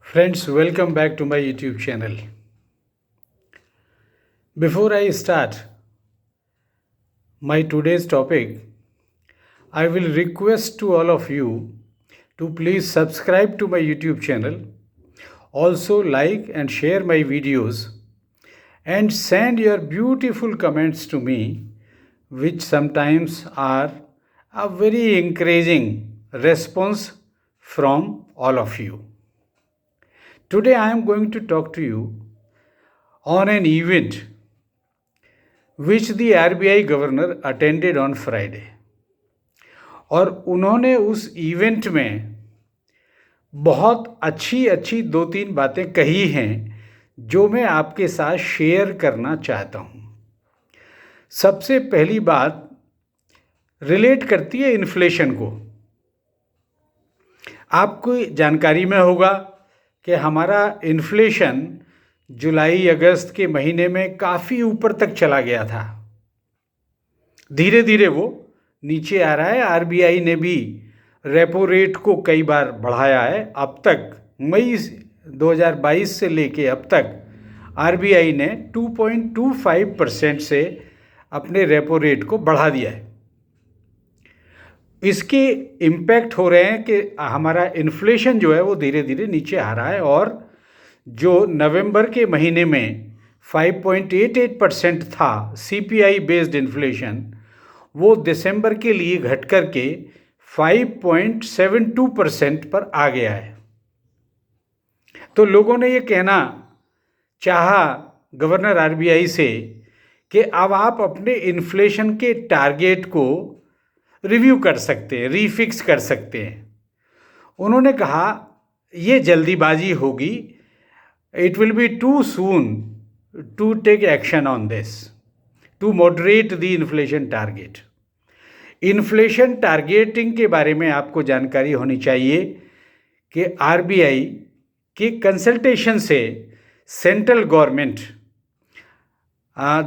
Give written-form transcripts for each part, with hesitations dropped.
Friends, welcome back to my YouTube channel. Before I start my today's topic, I will request to all of you to please subscribe to my YouTube channel, also like and share my videos, and send your beautiful comments to me, which sometimes are a very encouraging response from all of you. Today I am going to talk to you on an event which the RBI governor attended on Friday. और उन्होंने उस event में बहुत अच्छी अच्छी 2-3 बातें कही हैं जो मैं आपके साथ शेयर करना चाहता हूँ। सबसे पहली बात रिलेट करती है इन्फ्लेशन को। आपको जानकारी में होगा कि हमारा इन्फ्लेशन जुलाई अगस्त के महीने में काफ़ी ऊपर तक चला गया था। धीरे धीरे वो नीचे आ रहा है। आरबीआई ने भी रेपो रेट को कई बार बढ़ाया है। अब तक मई 2022 से लेके अब तक आरबीआई ने 2.25% से अपने रेपो रेट को बढ़ा दिया है। इसके इम्पैक्ट हो रहे हैं कि हमारा इन्फ्लेशन जो है वो धीरे धीरे नीचे आ रहा है और जो नवंबर के महीने में 5.88% था सीपीआई बेस्ड इन्फ्लेशन, वो दिसंबर के लिए घट कर के 5.72% पर आ गया है। तो लोगों ने ये कहना चाहा गवर्नर आरबीआई से कि अब आप अपने इन्फ्लेशन के टारगेट को रिव्यू कर सकते हैं, रीफिक्स कर सकते हैं। उन्होंने कहा ये जल्दीबाजी होगी, it will be too soon to take action on this to moderate the inflation target. Inflation targeting के बारे में आपको जानकारी होनी चाहिए कि आरबीआई के कंसल्टेशन से सेंट्रल गवर्नमेंट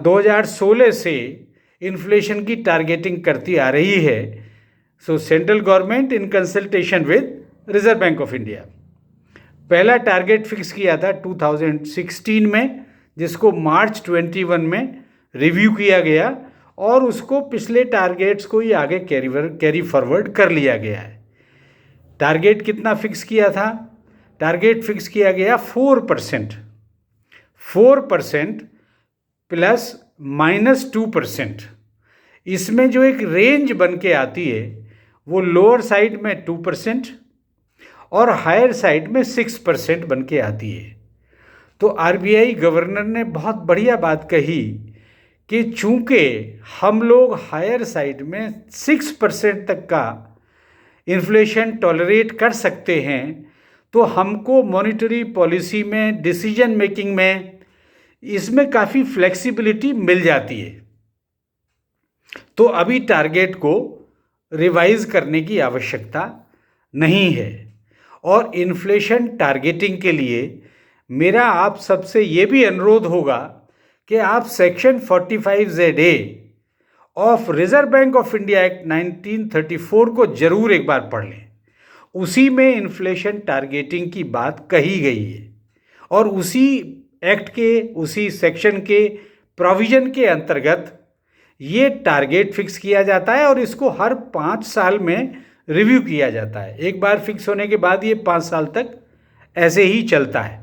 2016 से इन्फ्लेशन की टारगेटिंग करती आ रही है। सो central government in consultation with reserve bank of India पहला टारगेट फिक्स किया था 2016 में, जिसको मार्च 21 में रिव्यू किया गया और उसको पिछले टारगेट्स को ही आगे कैरी फॉरवर्ड कर लिया गया है। टारगेट कितना फिक्स किया था? टारगेट फिक्स किया गया 4% प्लस -2%। इसमें जो एक रेंज बन के आती है वो लोअर साइड में 2% और हायर साइड में 6% बन के आती है। तो आरबीआई गवर्नर ने बहुत बढ़िया बात कही कि चूंकि हम लोग हायर साइड में 6% तक का इन्फ्लेशन टॉलरेट कर सकते हैं, तो हमको मॉनेटरी पॉलिसी में, डिसीजन मेकिंग में इसमें काफ़ी फ्लेक्सिबिलिटी मिल जाती है। तो अभी टारगेट को रिवाइज करने की आवश्यकता नहीं है। और इन्फ्लेशन टारगेटिंग के लिए मेरा आप सबसे ये भी अनुरोध होगा कि आप section 45ZA of reserve bank of India act 1934 को जरूर एक बार पढ़ लें। उसी में इन्फ्लेशन टारगेटिंग की बात कही गई है और उसी एक्ट के, उसी सेक्शन के प्रोविजन के अंतर्गत ये टारगेट फिक्स किया जाता है और इसको हर 5 साल में रिव्यू किया जाता है। एक बार फिक्स होने के बाद ये 5 साल तक ऐसे ही चलता है।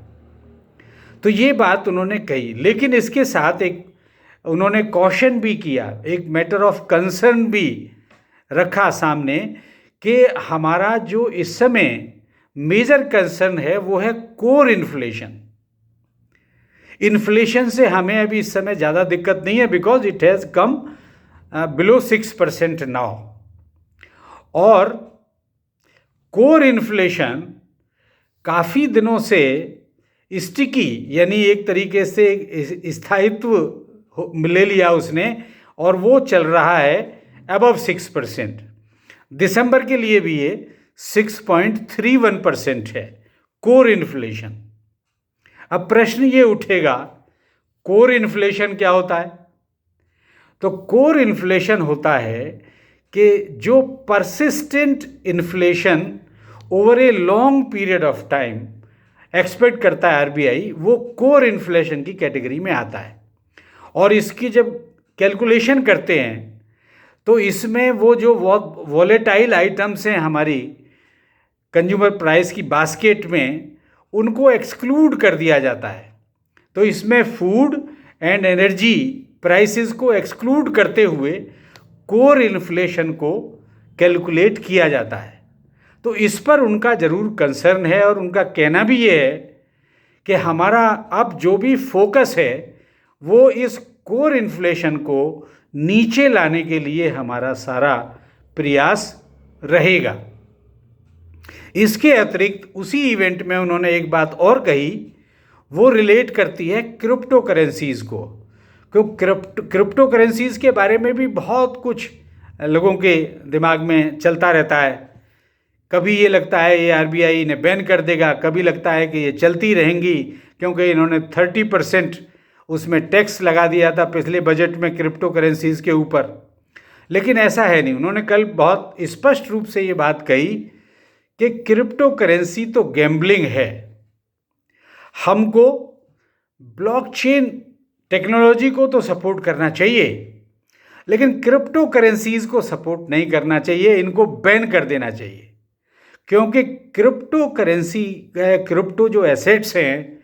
तो ये बात उन्होंने कही, लेकिन इसके साथ एक उन्होंने कॉशन भी किया, एक मैटर ऑफ कंसर्न भी रखा सामने कि हमारा जो इस समय मेजर कंसर्न है वो है कोर इन्फ्लेशन। इन्फ्लेशन से हमें अभी इस समय ज़्यादा दिक्कत नहीं है because it has come below 6% now. और कोर इन्फ्लेशन काफ़ी दिनों से स्टिकी, यानी एक तरीके से स्थायित्व ले लिया उसने और वो चल रहा है अबव 6%। दिसंबर के लिए भी ये 6.31% है कोर इन्फ्लेशन। अब प्रश्न ये उठेगा, कोर इन्फ्लेशन क्या होता है? तो कोर इन्फ्लेशन होता है कि जो persistent inflation over a long period of time expect करता है आरबीआई, वो कोर इन्फ्लेशन की कैटेगरी में आता है। और इसकी जब कैलकुलेशन करते हैं तो इसमें वो जो वॉलेटाइल आइटम्स हैं हमारी कंज्यूमर प्राइस की बास्केट में, उनको एक्सक्लूड कर दिया जाता है। तो इसमें फूड एंड एनर्जी प्राइसेस को एक्सक्लूड करते हुए कोर इन्फ्लेशन को कैलकुलेट किया जाता है। तो इस पर उनका ज़रूर कंसर्न है और उनका कहना भी ये है कि हमारा अब जो भी फोकस है वो इस कोर इन्फ्लेशन को नीचे लाने के लिए हमारा सारा प्रयास रहेगा। इसके अतिरिक्त उसी इवेंट में उन्होंने एक बात और कही, वो रिलेट करती है क्रिप्टो करेंसीज़ को। क्योंकि क्रिप्टो करेंसीज़ के बारे में भी बहुत कुछ लोगों के दिमाग में चलता रहता है। कभी ये लगता है ये आरबीआई ने बैन कर देगा, कभी लगता है कि ये चलती रहेंगी क्योंकि इन्होंने 30% उसमें टैक्स लगा दिया था पिछले बजट में क्रिप्टो करेंसीज़ के ऊपर। लेकिन ऐसा है नहीं। उन्होंने कल बहुत स्पष्ट रूप से ये बात कही कि क्रिप्टो करेंसी तो गैम्बलिंग है। हमको ब्लॉकचेन टेक्नोलॉजी को तो सपोर्ट करना चाहिए, लेकिन क्रिप्टो करेंसीज़ को सपोर्ट नहीं करना चाहिए, इनको बैन कर देना चाहिए। क्योंकि क्रिप्टो करेंसी, क्रिप्टो जो एसेट्स हैं,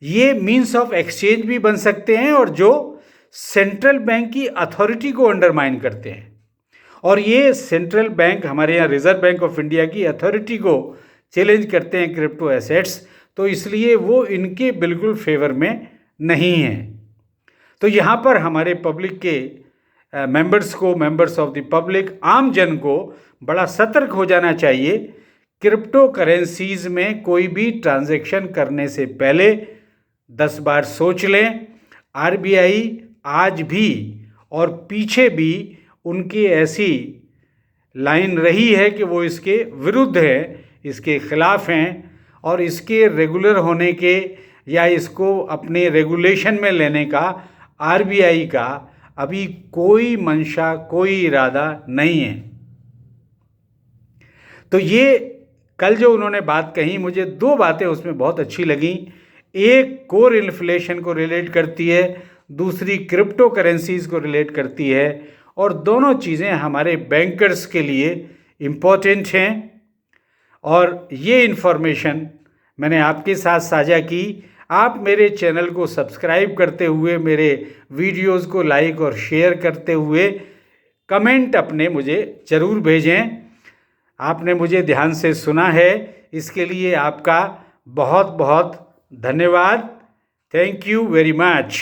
ये मीन्स ऑफ एक्सचेंज भी बन सकते हैं और जो सेंट्रल बैंक की अथॉरिटी को अंडरमाइन करते हैं। और ये सेंट्रल बैंक, हमारे यहाँ रिजर्व बैंक ऑफ इंडिया की अथॉरिटी को चैलेंज करते हैं क्रिप्टो एसेट्स, तो इसलिए वो इनके बिल्कुल फेवर में नहीं है। तो यहाँ पर हमारे पब्लिक के मेंबर्स ऑफ द पब्लिक, आम जन को बड़ा सतर्क हो जाना चाहिए। क्रिप्टो करेंसीज में कोई भी ट्रांजैक्शन करने से पहले 10 बार सोच लें। आरबीआई आज भी और पीछे भी उनकी ऐसी लाइन रही है कि वो इसके विरुद्ध है, इसके खिलाफ हैं, और इसके रेगुलर होने के या इसको अपने रेगुलेशन में लेने का आरबीआई का अभी कोई मंशा, कोई इरादा नहीं है। तो ये कल जो उन्होंने बात कही, मुझे 2 बातें उसमें बहुत अच्छी लगी। एक कोर इन्फ्लेशन को रिलेट करती है, दूसरी क्रिप्टो करेंसीज को रिलेट करती है, और दोनों चीज़ें हमारे बैंकर्स के लिए इम्पोर्टेंट हैं। और ये इन्फॉर्मेशन मैंने आपके साथ साझा की। आप मेरे चैनल को सब्सक्राइब करते हुए, मेरे वीडियोस को लाइक और शेयर करते हुए कमेंट अपने मुझे ज़रूर भेजें। आपने मुझे ध्यान से सुना है, इसके लिए आपका बहुत बहुत धन्यवाद। Thank you very much.